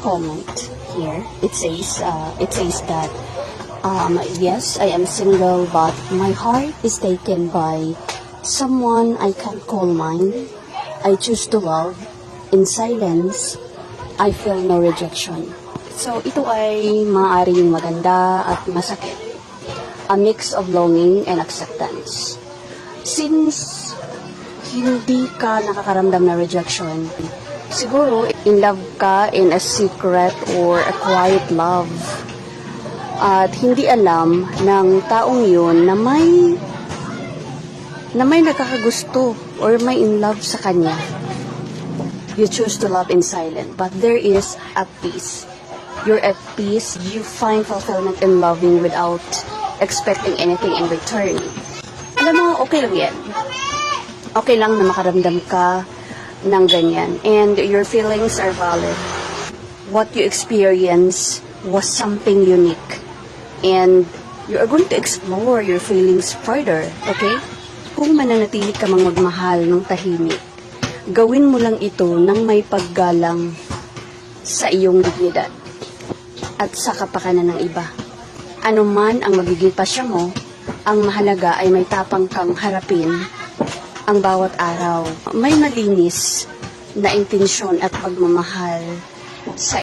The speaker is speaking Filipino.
comment here. It says that yes, I am single, but my heart is taken by someone I can't call mine. I choose to love in silence. I feel no rejection. So ito ay maaaring maganda at masakit. A mix of longing and acceptance. Since hindi ka nakakaramdam na rejection, siguro in love ka in a secret or a quiet love. At hindi alam ng taong yun na may nakakagusto or may in love sa kanya. You choose to love in silence, but there is a peace. You're at peace, you find fulfillment in loving without expecting anything in return. Alam mo, okay lang yan. Okay lang na makaramdam ka ng ganyan. And your feelings are valid. What you experience was something unique. And you are going to explore your feelings further, okay? Kung mananatili ka mang magmahal ng tahimik, gawin mo lang ito ng may paggalang sa iyong dignidad at sa kapakanan ng iba. Ano man ang magiging pasya mo, ang mahalaga ay may tapang kang harapin ang bawat araw. May malinis na intensyon at pagmamahal sa